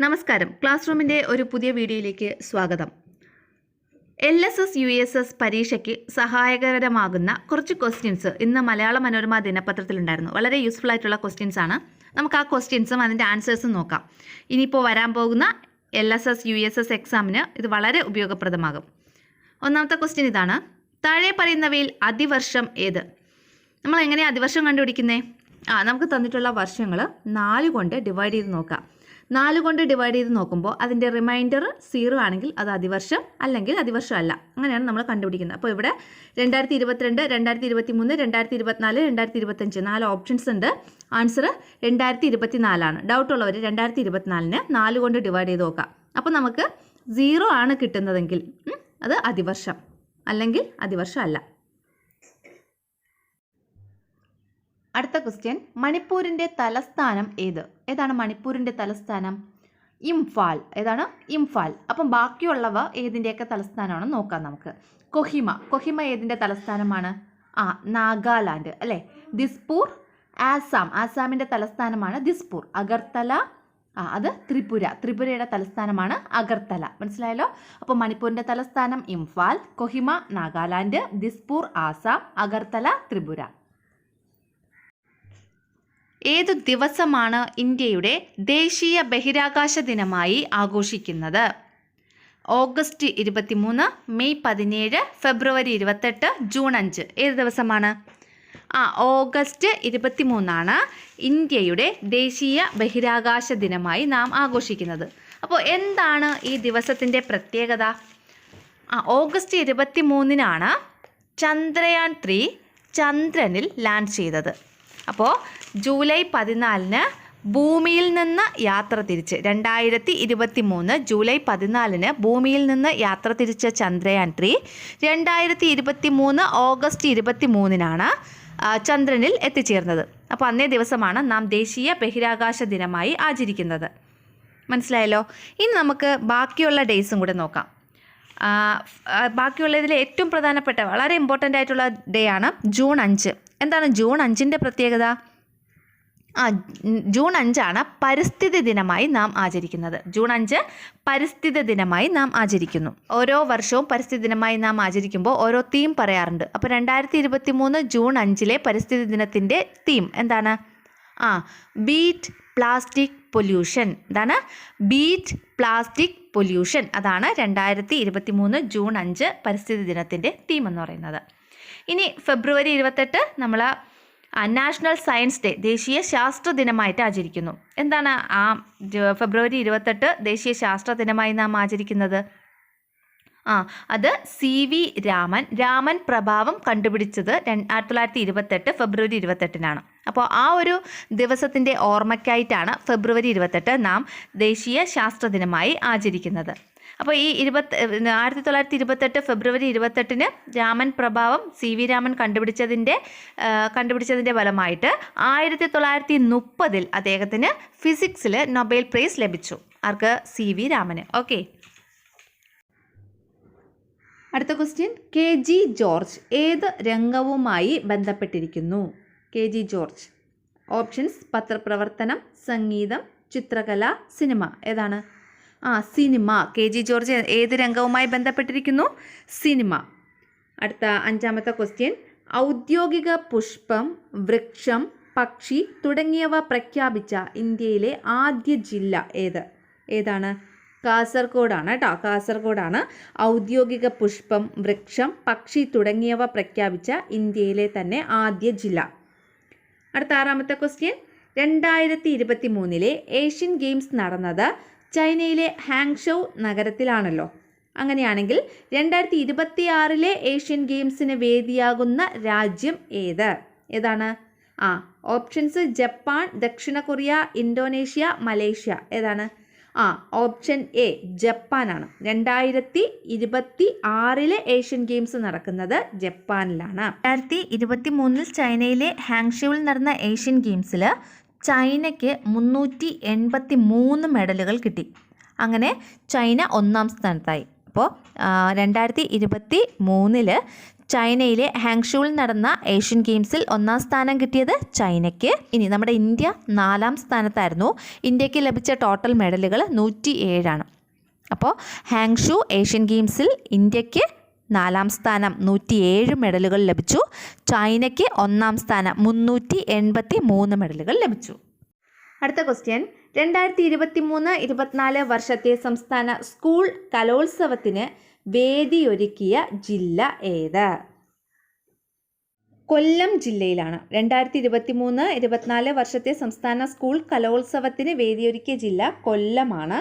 നമസ്കാരം. ക്ലാസ് റൂമിൻ്റെ ഒരു പുതിയ വീഡിയോയിലേക്ക് സ്വാഗതം. LSS USS പരീക്ഷയ്ക്ക് സഹായകരമാകുന്ന കുറച്ച് ക്വസ്റ്റ്യൻസ് ഇന്ന് മലയാള മനോരമ ദിനപത്രത്തിലുണ്ടായിരുന്നു. വളരെ യൂസ്ഫുൾ ആയിട്ടുള്ള ക്വസ്റ്റ്യൻസ് ആണ്. നമുക്ക് ആ ക്വസ്റ്റ്യൻസും അതിൻ്റെ ആൻസേഴ്സും നോക്കാം. ഇനിയിപ്പോൾ വരാൻ പോകുന്ന LSS USS എക്സാമിന് ഇത് വളരെ ഉപയോഗപ്രദമാകും. ഒന്നാമത്തെ ക്വസ്റ്റ്യൻ ഇതാണ്. താഴെ പറയുന്നവയിൽ അതിവർഷം ഏത്? നമ്മൾ എങ്ങനെയാണ് അതിവർഷം കണ്ടുപിടിക്കുന്നത്? നമുക്ക് തന്നിട്ടുള്ള വർഷങ്ങൾ 4 കൊണ്ട് ഡിവൈഡ് ചെയ്ത് നോക്കാം. 4 കൊണ്ട് ഡിവൈഡ് ചെയ്ത് നോക്കുമ്പോൾ അതിൻ്റെ റിമൈൻഡർ 0 ആണെങ്കിൽ അത് അതിവർഷം, അല്ലെങ്കിൽ അതിവർഷം അല്ല. അങ്ങനെയാണ് നമ്മൾ കണ്ടുപിടിക്കുന്നത്. അപ്പോൾ ഇവിടെ 2022, 2023, 2024, 2025 4 ഓപ്ഷൻസ് ഉണ്ട്. ആൻസർ 2024 ആണ്. ഡൗട്ടുള്ളവർ 2024നെ 4 കൊണ്ട് ഡിവൈഡ് ചെയ്ത് നോക്കാം. അപ്പോൾ നമുക്ക് 0 ആണ് കിട്ടുന്നതെങ്കിൽ അത് അതിവർഷം, അല്ലെങ്കിൽ അതിവർഷം അല്ല. അടുത്ത ക്വസ്റ്റ്യൻ. മണിപ്പൂരിൻ്റെ തലസ്ഥാനം ഏത്? ഏതാണ് മണിപ്പൂരിൻ്റെ തലസ്ഥാനം? ഇംഫാൽ. ഏതാണ്? ഇംഫാൽ. അപ്പം ബാക്കിയുള്ളവ ഏതിൻ്റെയൊക്കെ തലസ്ഥാനമാണെന്ന് നോക്കാം നമുക്ക്. കൊഹിമ ഏതിൻ്റെ തലസ്ഥാനമാണ്? നാഗാലാൻഡ് അല്ലേ. ദിസ്പൂർ ആസാമിൻ്റെ തലസ്ഥാനമാണ് ദിസ്പൂർ. അഗർത്തല അത് ത്രിപുരയുടെ തലസ്ഥാനമാണ് അഗർത്തല. മനസ്സിലായല്ലോ. അപ്പോൾ മണിപ്പൂരിൻ്റെ തലസ്ഥാനം ഇംഫാൽ, കൊഹിമ നാഗാലാൻഡ്, ദിസ്പൂർ ആസാം, അഗർത്തല ത്രിപുര. ഏതു ദിവസമാണ് ഇന്ത്യയുടെ ദേശീയ ബഹിരാകാശ ദിനമായി ആഘോഷിക്കുന്നത്? ഓഗസ്റ്റ് 23, മെയ് 17, ഫെബ്രുവരി 28, ജൂൺ 5. ഏത് ദിവസമാണ്? ഓഗസ്റ്റ് 23 ഇന്ത്യയുടെ ദേശീയ ബഹിരാകാശ ദിനമായി നാം ആഘോഷിക്കുന്നത്. അപ്പോൾ എന്താണ് ഈ ദിവസത്തിൻ്റെ പ്രത്യേകത? ഓഗസ്റ്റ് 23 ചന്ദ്രയാൻ 3 ചന്ദ്രനിൽ ലാൻഡ് ചെയ്തത്. അപ്പോൾ ജൂലൈ 14 ഭൂമിയിൽ നിന്ന് യാത്ര തിരിച്ച് 2023 ജൂലൈ 14 ഭൂമിയിൽ നിന്ന് യാത്ര തിരിച്ച ചന്ദ്രയാൻ 3 2023 ഓഗസ്റ്റ് 23 ചന്ദ്രനിൽ എത്തിച്ചേർന്നത്. അപ്പോൾ അന്നേ ദിവസമാണ് നാം ദേശീയ ബഹിരാകാശ ദിനമായി ആചരിക്കുന്നത്. മനസ്സിലായല്ലോ. ഇനി നമുക്ക് ബാക്കിയുള്ള ഡേയ്സും കൂടെ നോക്കാം. ബാക്കിയുള്ളതിൽ ഏറ്റവും പ്രധാനപ്പെട്ട വളരെ ഇമ്പോർട്ടൻ്റ് ആയിട്ടുള്ള ഡേ ആണ് ജൂൺ 5. എന്താണ് ജൂൺ 5ൻ്റെ പ്രത്യേകത? ജൂൺ 5 പരിസ്ഥിതി ദിനമായി നാം ആചരിക്കുന്നത്. ജൂൺ 5 പരിസ്ഥിതി ദിനമായി നാം ആചരിക്കുന്നു. ഓരോ വർഷവും പരിസ്ഥിതി ദിനമായി നാം ആചരിക്കുമ്പോൾ ഓരോ തീം പറയാറുണ്ട്. അപ്പോൾ 2023 ജൂൺ 5 പരിസ്ഥിതി ദിനത്തിൻ്റെ തീം എന്താണ്? Beat plastic pollution. എന്താണ്? Beat plastic pollution. അതാണ് 2023 ജൂൺ 5 പരിസ്ഥിതി ദിനത്തിൻ്റെ തീം എന്ന് പറയുന്നത്. ഇനി ഫെബ്രുവരി 28 നമ്മൾ നാഷണൽ സയൻസ് ഡേ, ദേശീയ ശാസ്ത്ര ദിനമായിട്ട് ആചരിക്കുന്നു. എന്താണ് ഫെബ്രുവരി 28 ദേശീയ ശാസ്ത്ര ദിനമായി നാം ആചരിക്കുന്നത്? അത് CV രാമൻ പ്രഭാവം കണ്ടുപിടിച്ചത് 1928 ഫെബ്രുവരി 28 അപ്പോൾ ആ ഒരു ദിവസത്തിൻ്റെ ഓർമ്മയ്ക്കായിട്ടാണ് ഫെബ്രുവരി 28 നാം ദേശീയ ശാസ്ത്ര ദിനമായി ആചരിക്കുന്നത്. അപ്പോൾ ഈ 1928 ഫെബ്രുവരി 28 രാമൻ പ്രഭാവം CV രാമൻ കണ്ടുപിടിച്ചതിൻ്റെ ഫലമായിട്ട് 1930 അദ്ദേഹത്തിന് ഫിസിക്സിൽ നൊബേൽ പ്രൈസ് ലഭിച്ചു. ആർക്ക്? CV രാമന്. ഓക്കെ. അടുത്ത ക്വസ്റ്റ്യൻ. KG ജോർജ് ഏത് രംഗവുമായി ബന്ധപ്പെട്ടിരിക്കുന്നു? KG George. ഓപ്ഷൻസ്: പത്രപ്രവർത്തനം, സംഗീതം, ചിത്രകല, സിനിമ. ഏതാണ്? സിനിമ. KG ജോർജ് ഏത് രംഗവുമായി ബന്ധപ്പെട്ടിരിക്കുന്നു? സിനിമ. അടുത്ത 5ാമത്തെ ക്വസ്റ്റ്യൻ. ഔദ്യോഗിക പുഷ്പം, വൃക്ഷം, പക്ഷി തുടങ്ങിയവ പ്രഖ്യാപിച്ച ഇന്ത്യയിലെ ആദ്യ ജില്ല ഏതാണ്? കാസർഗോഡാണ് കേട്ടോ. കാസർഗോഡാണ് ഔദ്യോഗിക പുഷ്പം, വൃക്ഷം, പക്ഷി തുടങ്ങിയവ പ്രഖ്യാപിച്ച ഇന്ത്യയിലെ തന്നെ ആദ്യ ജില്ല. അടുത്ത 6ാമത്തെ ക്വസ്റ്റ്യൻ. 2023 ഏഷ്യൻ ഗെയിംസ് നടന്നത് ചൈനയിലെ ഹാങ്ഷൗ നഗരത്തിലാണല്ലോ. അങ്ങനെയാണെങ്കിൽ 2026 ഏഷ്യൻ ഗെയിംസിന് വേദിയാകുന്ന രാജ്യം ഏതാണ്? ഓപ്ഷൻസ്: ജപ്പാൻ, ദക്ഷിണ കൊറിയ, ഇന്തോനേഷ്യ, മലേഷ്യ. ഏതാണ്? Option A ജപ്പാനാണ്. 2026 ഏഷ്യൻ ഗെയിംസ് നടക്കുന്നത് ജപ്പാനിലാണ്. 2023 ചൈനയിലെ ഹാങ്ഷൗവിൽ നടന്ന ഏഷ്യൻ ഗെയിംസിൽ ചൈനയ്ക്ക് 383 മെഡലുകൾ കിട്ടി. അങ്ങനെ ചൈന 1ാം സ്ഥാനത്തായി. അപ്പോൾ 2023 ചൈനയിലെ ഹാങ്ഷുവിൽ നടന്ന ഏഷ്യൻ ഗെയിംസിൽ 1-ാം സ്ഥാനം കിട്ടിയത് ചൈനയ്ക്ക്. ഇനി നമ്മുടെ ഇന്ത്യ 4-ാം സ്ഥാനത്തായിരുന്നു. ഇന്ത്യക്ക് ലഭിച്ച ടോട്ടൽ മെഡലുകൾ 107 അപ്പോൾ ഹാങ്ഷു ഏഷ്യൻ ഗെയിംസിൽ ഇന്ത്യക്ക് 4-ാം സ്ഥാനം 107 മെഡലുകൾ ലഭിച്ചു. ചൈനയ്ക്ക് 1-ാം സ്ഥാനം 383 മെഡലുകൾ ലഭിച്ചു. അടുത്ത ക്വസ്റ്റ്യൻ, 2023-24 വർഷത്തെ സംസ്ഥാന സ്കൂൾ കലോത്സവത്തിന് വേദിയൊരുക്കിയ ജില്ല ഏത്? കൊല്ലം ജില്ലയിലാണ്. 2023-24 വർഷത്തെ സംസ്ഥാന സ്കൂൾ കലോത്സവത്തിന് വേദിയൊരുക്കിയ ജില്ല കൊല്ലമാണ്.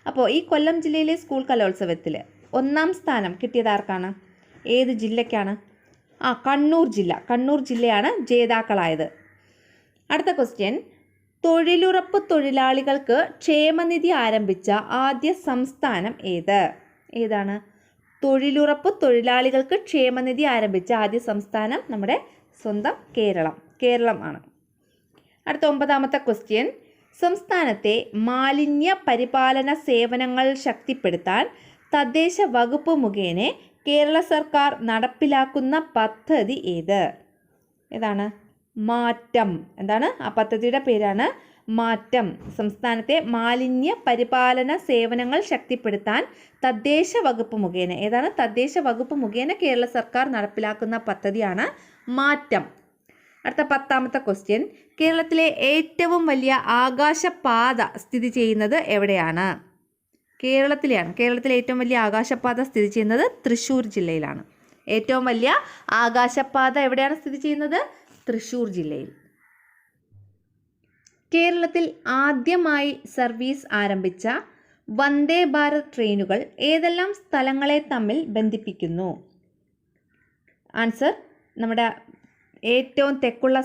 അപ്പോൾ ഈ കൊല്ലം ജില്ലയിലെ സ്കൂൾ കലോത്സവത്തിൽ 1-ാം സ്ഥാനം കിട്ടിയത് ആർക്കാണ്? ഏത് ജില്ലയ്ക്കാണ്? കണ്ണൂർ ജില്ല. കണ്ണൂർ ജില്ലയാണ് ജേതാക്കളായത്. അടുത്ത ക്വസ്റ്റ്യൻ, തൊഴിലുറപ്പ് തൊഴിലാളികൾക്ക് ക്ഷേമനിധി ആരംഭിച്ച ആദ്യ സംസ്ഥാനം ഏതാണ്? തൊഴിലുറപ്പ് തൊഴിലാളികൾക്ക് ക്ഷേമനിധി ആരംഭിച്ച ആദ്യ സംസ്ഥാനം നമ്മുടെ സ്വന്തം കേരളം ആണ്. അടുത്ത 9-ാമത്തെ ക്വസ്റ്റ്യൻ, സംസ്ഥാനത്തെ മാലിന്യ പരിപാലന സേവനങ്ങൾ ശക്തിപ്പെടുത്താൻ തദ്ദേശ വകുപ്പ് മുഖേന കേരള സർക്കാർ നടപ്പിലാക്കുന്ന പദ്ധതി ഏതാണ്? മാറ്റം. എന്താണ് ആ പദ്ധതിയുടെ പേരാണ്? മാറ്റം. സംസ്ഥാനത്തെ മാലിന്യ പരിപാലന സേവനങ്ങൾ ശക്തിപ്പെടുത്താൻ തദ്ദേശ വകുപ്പ് മുഖേന തദ്ദേശ വകുപ്പ് മുഖേന കേരള സർക്കാർ നടപ്പിലാക്കുന്ന പദ്ധതിയാണ് മാറ്റം. അടുത്ത 10-ാമത്തെ ക്വസ്റ്റ്യൻ, കേരളത്തിലെ ഏറ്റവും വലിയ ആകാശപാത സ്ഥിതി ചെയ്യുന്നത് എവിടെയാണ്? കേരളത്തിലെ ഏറ്റവും വലിയ ആകാശപാത സ്ഥിതി ചെയ്യുന്നത് തൃശ്ശൂർ ജില്ലയിലാണ്. ഏറ്റവും വലിയ ആകാശപാത എവിടെയാണ് സ്ഥിതി ചെയ്യുന്നത്? തൃശ്ശൂർ ജില്ലയിൽ. കേരളത്തിൽ ആദ്യമായി സർവീസ് ആരംഭിച്ച വന്ദേ ഭാരത് ട്രെയിനുകൾ ഏതെല്ലാം സ്ഥലങ്ങളെ തമ്മിൽ ബന്ധിപ്പിക്കുന്നു? ആൻസർ, നമ്മുടെ ഏറ്റവും തെക്കുള്ള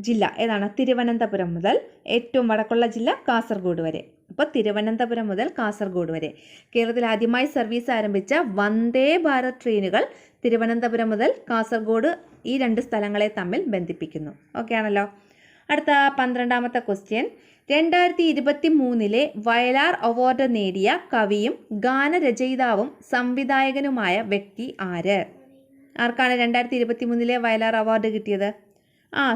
ജില്ല ഏതാണ്? തിരുവനന്തപുരം മുതൽ ഏറ്റവും വടക്കുള്ള ജില്ല കാസർഗോഡ് വരെ. അപ്പോൾ തിരുവനന്തപുരം മുതൽ കാസർഗോഡ് വരെ കേരളത്തിൽ ആദ്യമായി സർവീസ് ആരംഭിച്ച വന്ദേ ഭാരത് ട്രെയിനുകൾ തിരുവനന്തപുരം മുതൽ കാസർഗോഡ് ഈ 2 സ്ഥലങ്ങളെ തമ്മിൽ ബന്ധിപ്പിക്കുന്നു. ഓക്കെ ആണല്ലോ. അടുത്ത 12-ാമത്തെ ക്വസ്റ്റ്യൻ, 2023 വയലാർ അവാർഡ് നേടിയ കവിയും ഗാനരചയിതാവും സംവിധായകനുമായ വ്യക്തി ആർക്കാണ് 2023 വയലാർ അവാർഡ് കിട്ടിയത്?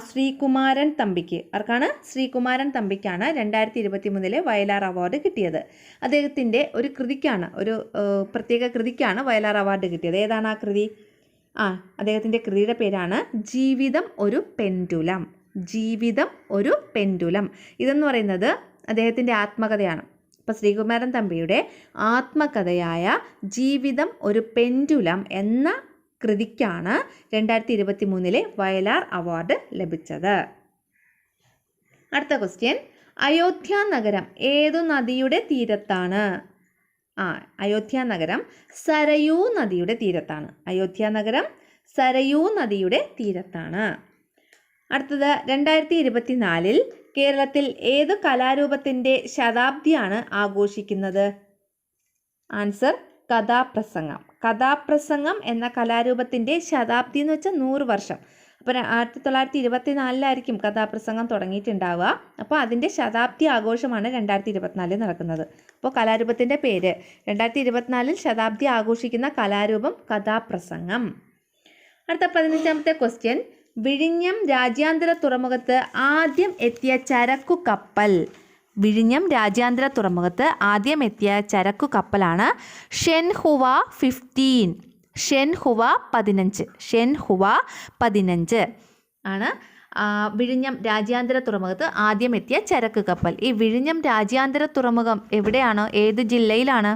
ശ്രീകുമാരൻ തമ്പിക്ക്. ആർക്കാണ്? ശ്രീകുമാരൻ തമ്പിക്കാണ് 2023 വയലാർ അവാർഡ് കിട്ടിയത്. അദ്ദേഹത്തിൻ്റെ ഒരു കൃതിക്കാണ്, ഒരു പ്രത്യേക കൃതിക്കാണ് വയലാർ അവാർഡ് കിട്ടിയത്. ഏതാണ് ആ കൃതി? അദ്ദേഹത്തിൻ്റെ കൃതിയുടെ പേരാണ് ജീവിതം ഒരു പെൻഡുലം. ജീവിതം ഒരു പെൻഡുലം. ഇതെന്ന് പറയുന്നത് അദ്ദേഹത്തിൻ്റെ ആത്മകഥയാണ്. അപ്പോൾ ശ്രീകുമാരൻ തമ്പിയുടെ ആത്മകഥയായ ജീവിതം ഒരു പെൻഡുലം എന്ന കൃതിക്കാണ് 2023 വയലാർ അവാർഡ് ലഭിച്ചത്. അടുത്ത ക്വസ്റ്റ്യൻ, അയോധ്യ നഗരം ഏതു നദിയുടെ തീരത്താണ്? അയോധ്യ നഗരം സരയൂ നദിയുടെ തീരത്താണ്. അയോധ്യ നഗരം സരയൂ നദിയുടെ തീരത്താണ്. അടുത്തത്, 2024 കേരളത്തിൽ ഏതു കലാരൂപത്തിൻ്റെ ശതാബ്ദിയാണ് ആഘോഷിക്കുന്നത്? ആൻസർ, കഥാപ്രസംഗം. കഥാപ്രസംഗം എന്ന കലാരൂപത്തിൻ്റെ ശതാബ്ദി എന്ന് വെച്ചാൽ 100 വർഷം. അപ്പോൾ 1924 കഥാപ്രസംഗം തുടങ്ങിയിട്ടുണ്ടാവുക. അപ്പോൾ അതിൻ്റെ ശതാബ്ദി ആഘോഷമാണ് 2024 നടക്കുന്നത്. അപ്പോൾ കലാരൂപത്തിൻ്റെ പേര് 2024 ശതാബ്ദി ആഘോഷിക്കുന്ന കലാരൂപം കഥാപ്രസംഗം. അടുത്ത 15-ാമത്തെ ക്വസ്റ്റ്യൻ, വിഴിഞ്ഞം രാജ്യാന്തര തുറമുഖത്ത് ആദ്യം എത്തിയ ചരക്കു കപ്പൽ. വിഴിഞ്ഞം രാജ്യാന്തര തുറമുഖത്ത് ആദ്യം എത്തിയ ചരക്കു കപ്പലാണ് ഷെൻഹുവ 15. ഷെൻഹുവ 15 ആണ് വിഴിഞ്ഞം രാജ്യാന്തര തുറമുഖത്ത് ആദ്യം എത്തിയ ചരക്ക് കപ്പൽ. ഈ വിഴിഞ്ഞം രാജ്യാന്തര തുറമുഖം എവിടെയാണ്? ഏത് ജില്ലയിലാണ്?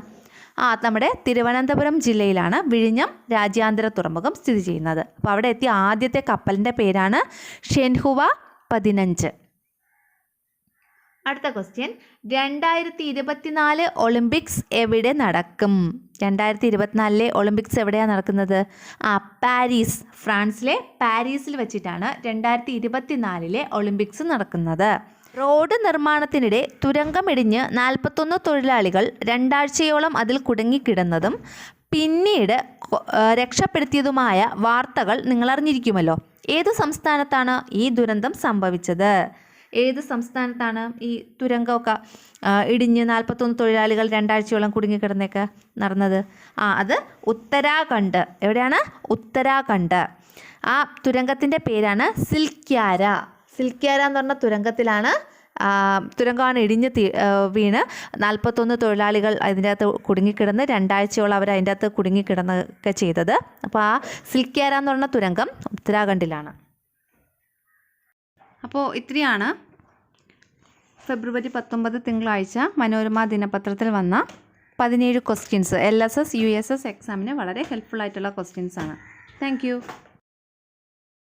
നമ്മുടെ തിരുവനന്തപുരം ജില്ലയിലാണ് വിഴിഞ്ഞം രാജ്യാന്തര തുറമുഖം സ്ഥിതി ചെയ്യുന്നത്. അപ്പോൾ അവിടെ എത്തിയ ആദ്യത്തെ കപ്പലിൻ്റെ പേരാണ് ഷെൻഹുവ 15. അടുത്ത ക്വസ്റ്റ്യൻ, 2024 ഒളിമ്പിക്സ് എവിടെ നടക്കും? 2024 ഒളിമ്പിക്സ് എവിടെയാണ് നടക്കുന്നത്? പാരീസ്, ഫ്രാൻസിലെ പാരീസിൽ വെച്ചിട്ടാണ് 2024 ഒളിമ്പിക്സ് നടക്കുന്നത്. റോഡ് നിർമ്മാണത്തിനിടെ തുരങ്കമിടിഞ്ഞ് 41 തൊഴിലാളികൾ 2 ആഴ്ചയോളം അതിൽ കുടുങ്ങിക്കിടന്നതും പിന്നീട് രക്ഷപ്പെടുത്തിയതുമായ വാർത്തകൾ നിങ്ങൾ അറിഞ്ഞിരിക്കുമല്ലോ. ഏത് സംസ്ഥാനത്താണ് ഈ ദുരന്തം സംഭവിച്ചത്? ഏത് സംസ്ഥാനത്താണ് ഈ തുരങ്കമൊക്കെ ഇടിഞ്ഞ് 41 തൊഴിലാളികൾ 2 ആഴ്ചയോളം കുടുങ്ങിക്കിടന്നൊക്കെ നടന്നത്? അത് ഉത്തരാഖണ്ഡ്. എവിടെയാണ്? ഉത്തരാഖണ്ഡ്. ആ തുരങ്കത്തിൻ്റെ പേരാണ് സിൽക്യാര. സിൽക്യാര എന്ന് പറഞ്ഞ തുരങ്കമാണ് ഇടിഞ്ഞ് വീണ് 41 തൊഴിലാളികൾ അതിൻ്റെ അകത്ത് കുടുങ്ങിക്കിടന്ന് 2 ആഴ്ചയോളം അവർ അതിൻ്റെ അകത്ത് കുടുങ്ങിക്കിടന്നൊക്കെ ചെയ്തത്. അപ്പോൾ ആ സിൽക്യാര എന്ന് പറഞ്ഞ തുരങ്കം ഉത്തരാഖണ്ഡിലാണ്. അപ്പോൾ ഇത്രയാണ് ഫെബ്രുവരി 19 തിങ്കളാഴ്ച മനോരമ ദിനപത്രത്തിൽ വന്ന 17 ക്വസ്റ്റ്യൻസ്. LSS USS എക്സാമിന് വളരെ ഹെൽപ്ഫുൾ ആയിട്ടുള്ള ക്വസ്റ്റ്യൻസാണ്. Thank you.